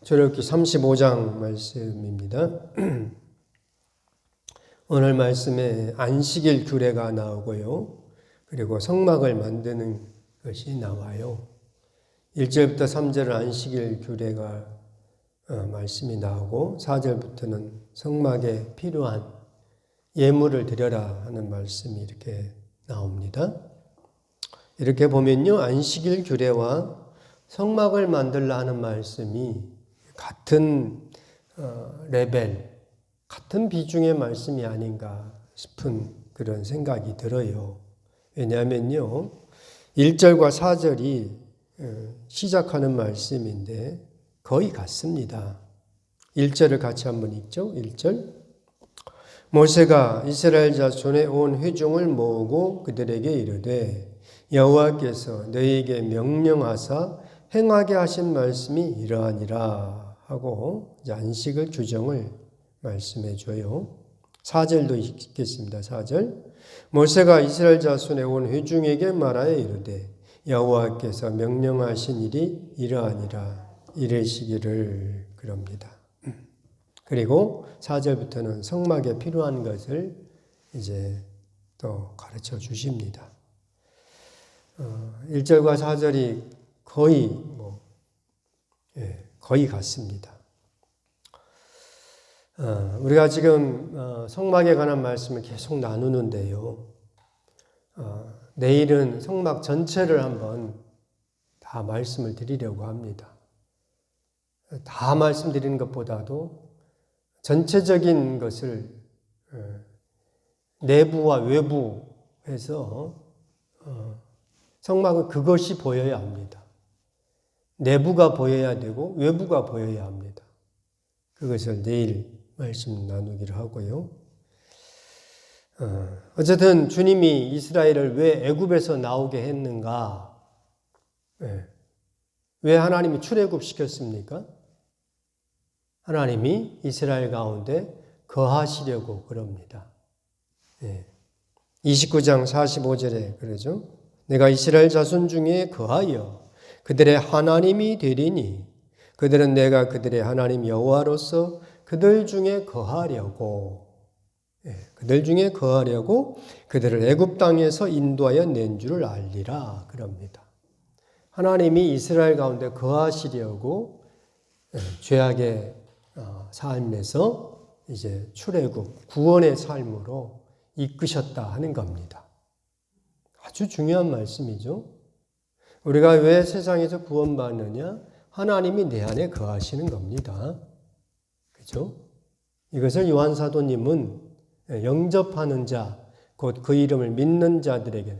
출애굽기 35장 말씀입니다. 오늘 말씀에 안식일 규례가 나오고요. 그리고 성막을 만드는 것이 나와요. 1절부터 3절은 안식일 규례가 말씀이 나오고 4절부터는 성막에 필요한 예물을 드려라 하는 말씀이 이렇게 나옵니다. 이렇게 보면요, 안식일 규례와 성막을 만들라 하는 말씀이 같은 레벨, 같은 비중의 말씀이 아닌가 싶은 그런 생각이 들어요. 왜냐하면요, 1절과 4절이 시작하는 말씀인데 거의 같습니다. 1절을 같이 한번 읽죠. 1절. 모세가 이스라엘 자손의 온 회중을 모으고 그들에게 이르되 여호와께서 너희에게 명령하사 행하게 하신 말씀이 이러하니라 하고 이제 안식을 규정을 말씀해 줘요. 4절도 읽겠습니다. 4절. 모세가 이스라엘 자손의 온 회중에게 말하여 이르되 여호와께서 명령하신 일이 이러하니라 이르시기를 그럽니다. 그리고 4절부터는 성막에 필요한 것을 이제 또 가르쳐 주십니다. 1절과 4절이 거의 같습니다. 우리가 지금 성막에 관한 말씀을 계속 나누는데요. 내일은 성막 전체를 한번 다 말씀을 드리려고 합니다. 다 말씀드리는 것보다도 전체적인 것을 내부와 외부에서 성막은 그것이 보여야 합니다. 내부가 보여야 되고 외부가 보여야 합니다. 그것을 내일 말씀 나누기로 하고요. 어쨌든 주님이 이스라엘을 왜 애굽에서 나오게 했는가? 왜 하나님이 출애굽시켰습니까? 하나님이 이스라엘 가운데 거하시려고 그럽니다. 29장 45절에 그러죠. 내가 이스라엘 자손 중에 거하여 그들의 하나님이 되리니 그들은 내가 그들의 하나님 여호와로서 그들 중에 거하려고 그들을 애굽 땅에서 인도하여 낸 줄을 알리라 그럽니다. 하나님이 이스라엘 가운데 거하시려고 죄악의 삶에서 이제 출애굽 구원의 삶으로 이끄셨다 하는 겁니다. 아주 중요한 말씀이죠. 우리가 왜 세상에서 구원받느냐? 하나님이 내 안에 거하시는 겁니다. 그렇죠? 이것을 요한 사도님은 영접하는 자, 곧 그 이름을 믿는 자들에게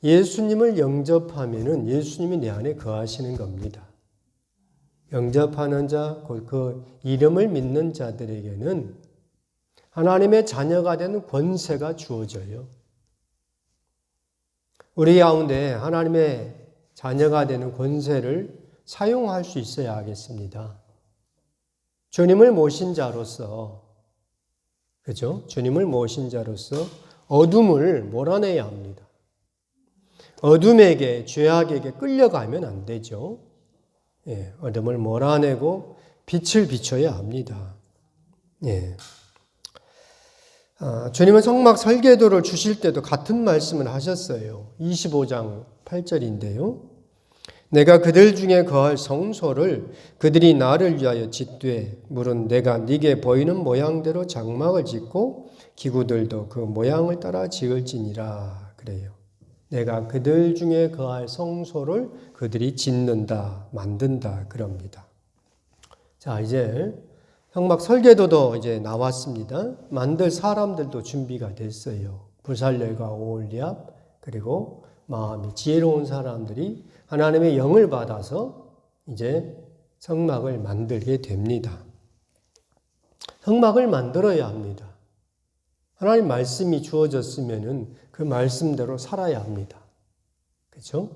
예수님을 영접하면은 예수님이 내 안에 거하시는 겁니다. 영접하는 자, 곧 그 이름을 믿는 자들에게는 하나님의 자녀가 되는 권세가 주어져요. 우리 가운데 하나님의 자녀가 되는 권세를 사용할 수 있어야 하겠습니다. 주님을 모신 자로서, 그죠? 주님을 모신 자로서 어둠을 몰아내야 합니다. 어둠에게, 죄악에게 끌려가면 안 되죠. 어둠을 몰아내고 빛을 비춰야 합니다. 주님은 성막 설계도를 주실 때도 같은 말씀을 하셨어요. 25장 8절인데요. 내가 그들 중에 거할 성소를 그들이 나를 위하여 짓되 물은 내가 네게 보이는 모양대로 장막을 짓고 기구들도 그 모양을 따라 지을지니라 그래요. 내가 그들 중에 거할 성소를 그들이 짓는다, 만든다 그럽니다. 자, 이제 성막 설계도도 이제 나왔습니다. 만들 사람들도 준비가 됐어요. 부살렐과 오홀리압 그리고 마음이 지혜로운 사람들이 하나님의 영을 받아서 이제 성막을 만들게 됩니다. 성막을 만들어야 합니다. 하나님 말씀이 주어졌으면은 그 말씀대로 살아야 합니다. 그렇죠?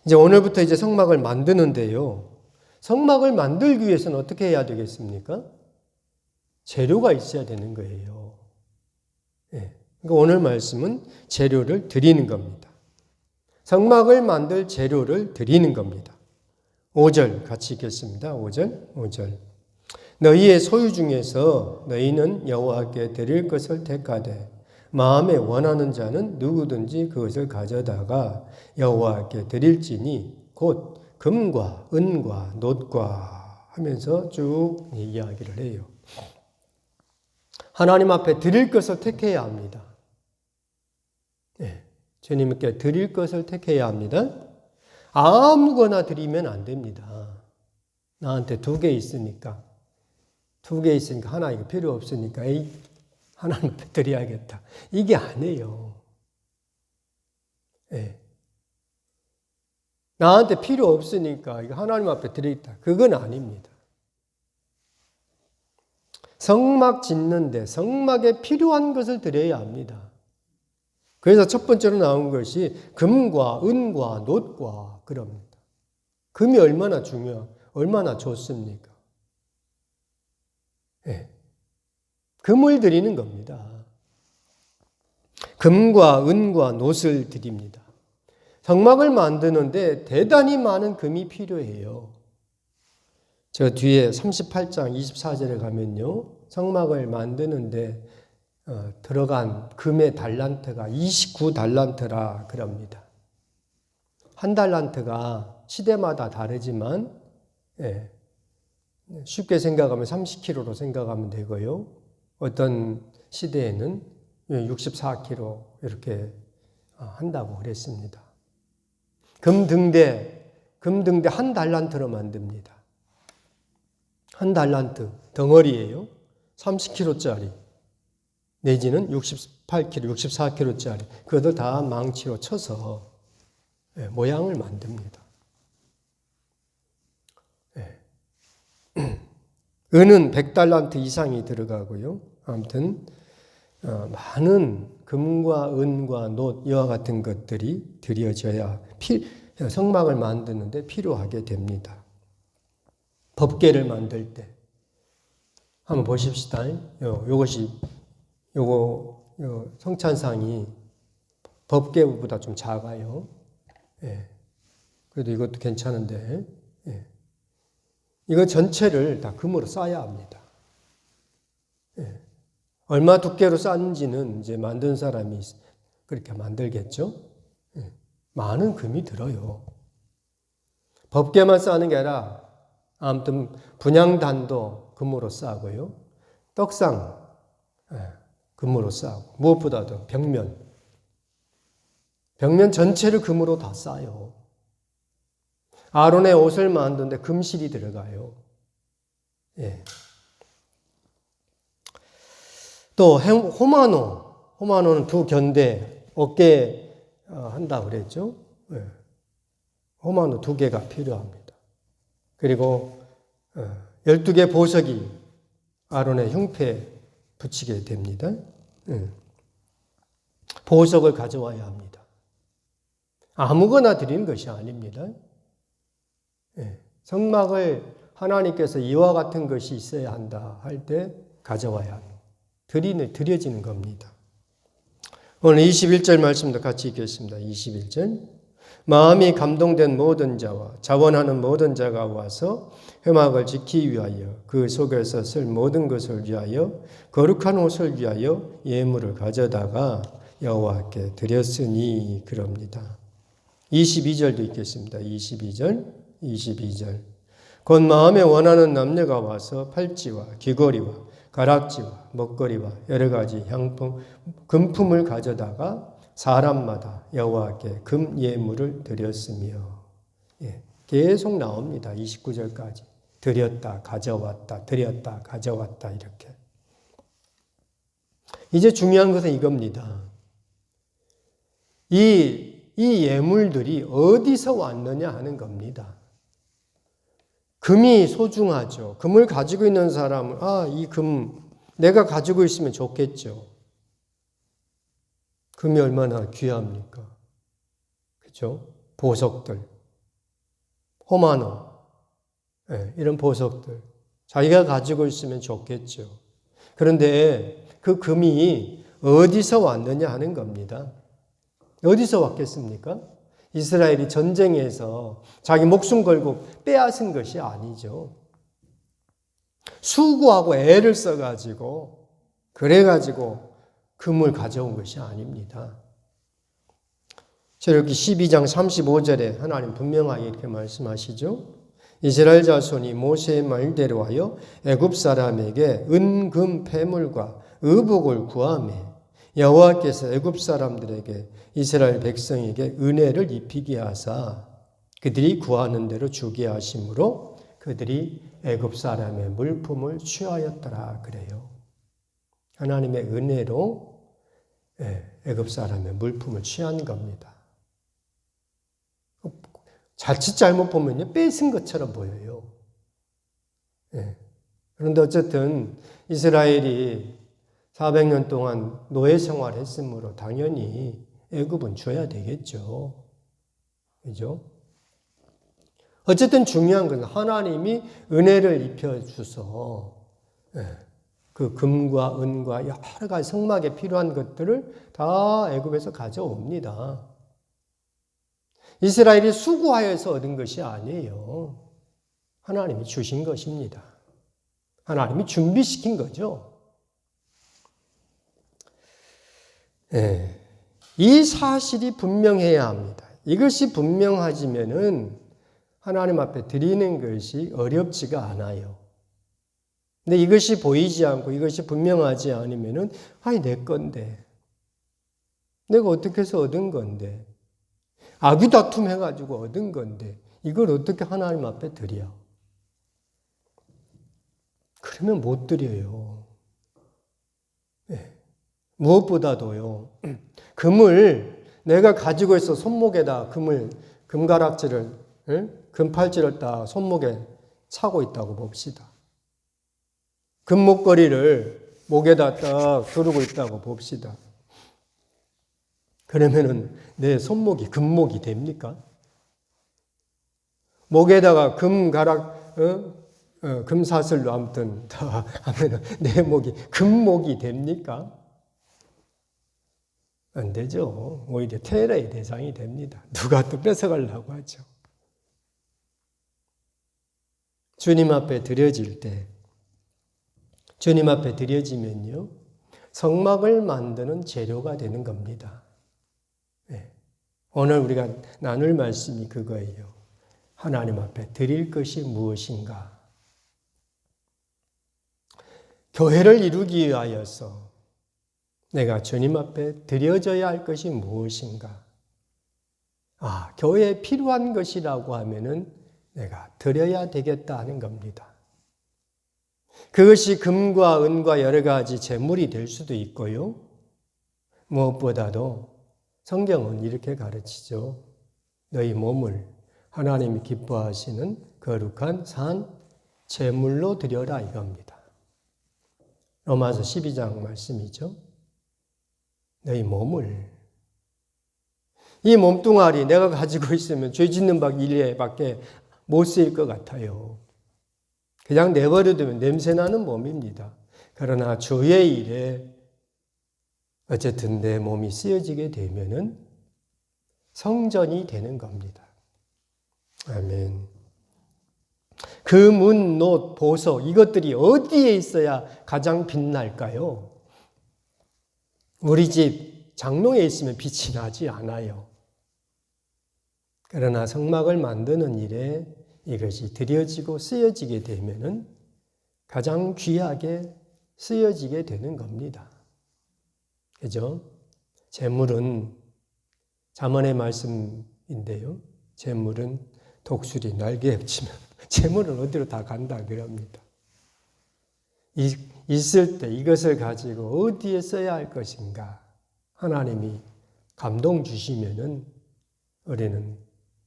이제 오늘부터 이제 성막을 만드는데요. 성막을 만들기 위해서는 어떻게 해야 되겠습니까? 재료가 있어야 되는 거예요. 그러니까 오늘 말씀은 재료를 드리는 겁니다. 성막을 만들 재료를 드리는 겁니다. 5절 같이 읽겠습니다. 5절. 너희의 소유 중에서 너희는 여호와께 드릴 것을 택하되 마음에 원하는 자는 누구든지 그것을 가져다가 여호와께 드릴지니 곧 금과 은과 놋과 하면서 쭉 이야기를 해요. 하나님 앞에 드릴 것을 택해야 합니다. 네, 주님께 드릴 것을 택해야 합니다. 아무거나 드리면 안 됩니다. 나한테 2개 있으니까 하나 이거 필요 없으니까 하나님 앞에 드려야겠다. 이게 아니에요. 네. 나한테 필요 없으니까 이거 하나님 앞에 드리겠다. 그건 아닙니다. 성막 짓는데 성막에 필요한 것을 드려야 합니다. 그래서 첫 번째로 나온 것이 금과 은과 놋과 그럽니다. 금이 얼마나 얼마나 좋습니까? 네. 금을 드리는 겁니다. 금과 은과 놋을 드립니다. 성막을 만드는데 대단히 많은 금이 필요해요. 저 뒤에 38장 24절에 가면요. 성막을 만드는데 들어간 금의 달란트가 29달란트라 그럽니다. 한 달란트가 시대마다 다르지만 쉽게 생각하면 30kg로 생각하면 되고요. 어떤 시대에는 64kg 이렇게 한다고 그랬습니다. 금등대 한 달란트로 만듭니다. 한 달란트 덩어리예요. 30kg짜리 내지는 68kg, 64kg짜리 그것도 다 망치로 쳐서 모양을 만듭니다. 은은 100달란트 이상이 들어가고요. 아무튼 많은 금과 은과 놋 이와 같은 것들이 드려져야 성막을 만드는데 필요하게 됩니다. 법궤를 만들 때 한번 보십시다. 요거 성찬상이 법궤보다 좀 작아요. 그래도 이것도 괜찮은데 이거 전체를 다 금으로 쌓아야 합니다. 얼마 두께로 쌓는지는 이제 만든 사람이 그렇게 만들겠죠. 많은 금이 들어요. 법궤만 쌓는 게 아니라 아무튼 분향단도 금으로 쌓고요. 떡상 금으로 쌓고 무엇보다도 벽면 전체를 금으로 다 쌓아요. 아론의 옷을 만드는데 금실이 들어가요. 또 호마노는 2견대 어깨에 한다고 그랬죠. 호마노 2개가 필요합니다. 그리고 12개 보석이 아론의 흉패에 붙이게 됩니다. 보석을 가져와야 합니다. 아무거나 드리는 것이 아닙니다. 성막을 하나님께서 이와 같은 것이 있어야 한다 할 때 가져와야 합니다. 드려지는 겁니다. 오늘 21절 말씀도 같이 읽겠습니다. 21절. 마음이 감동된 모든 자와 자원하는 모든 자가 와서 회막을 짓기 위하여 그 속에서 쓸 모든 것을 위하여 거룩한 옷을 위하여 예물을 가져다가 여호와께 드렸으니 그럽니다. 22절도 읽겠습니다. 22절. 곧 마음에 원하는 남녀가 와서 팔찌와 귀걸이와 가락지와 먹거리와 여러 가지 향품, 금품을 가져다가 사람마다 여호와께 금 예물을 드렸으며 계속 나옵니다. 29절까지. 드렸다, 가져왔다, 드렸다, 가져왔다 이렇게. 이제 중요한 것은 이겁니다. 이 예물들이 어디서 왔느냐 하는 겁니다. 금이 소중하죠. 금을 가지고 있는 사람은 이 금 내가 가지고 있으면 좋겠죠. 금이 얼마나 귀합니까? 그렇죠? 보석들, 호마노, 이런 보석들 자기가 가지고 있으면 좋겠죠. 그런데 그 금이 어디서 왔느냐 하는 겁니다. 어디서 왔겠습니까? 이스라엘이 전쟁에서 자기 목숨 걸고 빼앗은 것이 아니죠. 수고하고 애를 써가지고 그래가지고 금을 가져온 것이 아닙니다. 출애굽기 12장 35절에 하나님 분명하게 이렇게 말씀하시죠. 이스라엘 자손이 모세의 말대로 하여 애굽 사람에게 은, 금, 패물과 의복을 구하매 여호와께서 애굽 사람들에게 이스라엘 백성에게 은혜를 입히게 하사 그들이 구하는 대로 주게 하심으로 그들이 애굽 사람의 물품을 취하였더라 그래요. 하나님의 은혜로 애굽 사람의 물품을 취한 겁니다. 자칫 잘못 보면요, 뺏은 것처럼 보여요. 그런데 어쨌든 이스라엘이 400년 동안 노예 생활했으므로 당연히 애굽은 줘야 되겠죠. 그죠? 어쨌든 중요한 것은 하나님이 은혜를 입혀 주셔서 그 금과 은과 여러 가지 성막에 필요한 것들을 다 애굽에서 가져옵니다. 이스라엘이 수고하여서 얻은 것이 아니에요. 하나님이 주신 것입니다. 하나님이 준비시킨 거죠. 이 사실이 분명해야 합니다. 이것이 분명하지면은 하나님 앞에 드리는 것이 어렵지가 않아요. 근데 이것이 보이지 않고 이것이 분명하지 않으면은 내 건데. 내가 어떻게 해서 얻은 건데. 아귀다툼 해가지고 얻은 건데 이걸 어떻게 하나님 앞에 드려? 그러면 못 드려요. 무엇보다도요. 금을 내가 가지고 있어 손목에다 금가락지를 금팔찌를 딱 손목에 차고 있다고 봅시다. 금목걸이를 목에다 딱 두르고 있다고 봅시다. 그러면은 내 손목이 금목이 됩니까? 목에다가 금사슬로 아무튼 다 하면은 내 목이 금목이 됩니까? 안 되죠. 오히려 테러의 대상이 됩니다. 누가 또 뺏어가려고 하죠. 주님 앞에 드려질 때, 주님 앞에 드려지면요, 성막을 만드는 재료가 되는 겁니다. 오늘 우리가 나눌 말씀이 그거예요. 하나님 앞에 드릴 것이 무엇인가? 교회를 이루기 위하여서 내가 주님 앞에 드려져야 할 것이 무엇인가? 교회에 필요한 것이라고 하면은 내가 드려야 되겠다 하는 겁니다. 그것이 금과 은과 여러 가지 재물이 될 수도 있고요. 무엇보다도 성경은 이렇게 가르치죠. 너희 몸을 하나님이 기뻐하시는 거룩한 산 제물로 드려라 이겁니다. 로마서 12장 말씀이죠. 너희 몸을 이 몸뚱아리 내가 가지고 있으면 죄 짓는 일에밖에 못 쓰일 것 같아요. 그냥 내버려두면 냄새나는 몸입니다. 그러나 주의 일에 어쨌든 내 몸이 쓰여지게 되면은 성전이 되는 겁니다. 아멘. 금은, 놋, 보석 이것들이 어디에 있어야 가장 빛날까요? 우리 집 장롱에 있으면 빛이 나지 않아요. 그러나 성막을 만드는 일에 이것이 드려지고 쓰여지게 되면은 가장 귀하게 쓰여지게 되는 겁니다. 그죠? 재물은 잠언의 말씀인데요. 재물은 독수리 날개 헙치면 재물은 어디로 다 간다 그럽니다. 있을 때 이것을 가지고 어디에 써야 할 것인가 하나님이 감동 주시면은 우리는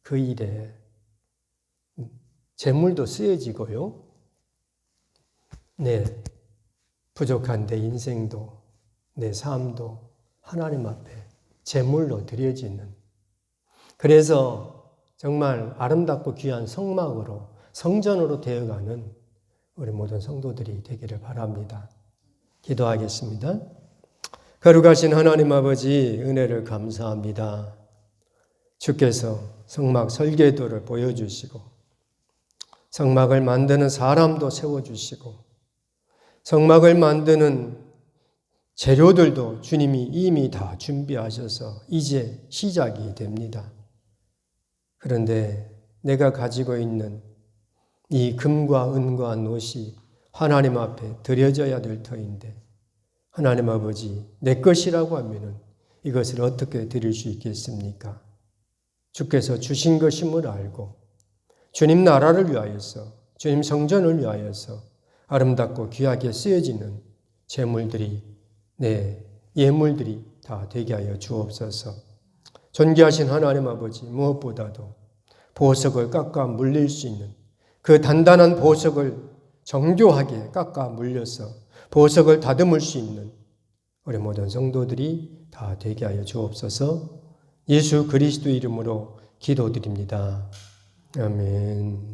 그 일에 재물도 쓰여지고요. 내 부족한 내 인생도 내 삶도 하나님 앞에 제물로 드려지는, 그래서 정말 아름답고 귀한 성막으로 성전으로 되어가는 우리 모든 성도들이 되기를 바랍니다. 기도하겠습니다. 거룩하신 하나님 아버지 은혜를 감사합니다. 주께서 성막 설계도를 보여주시고 성막을 만드는 사람도 세워주시고 성막을 만드는 재료들도 주님이 이미 다 준비하셔서 이제 시작이 됩니다. 그런데 내가 가지고 있는 이 금과 은과 놋이 하나님 앞에 드려져야 될 터인데 하나님 아버지 내 것이라고 하면은 이것을 어떻게 드릴 수 있겠습니까? 주께서 주신 것임을 알고 주님 나라를 위하여서 주님 성전을 위하여서 아름답고 귀하게 쓰여지는 재물들이 내 예물들이 다 되게 하여 주옵소서. 존귀하신 하나님 아버지 무엇보다도 보석을 깎아 물릴 수 있는 그 단단한 보석을 정교하게 깎아 물려서 보석을 다듬을 수 있는 우리 모든 성도들이 다 되게 하여 주옵소서. 예수 그리스도 이름으로 기도드립니다. 아멘.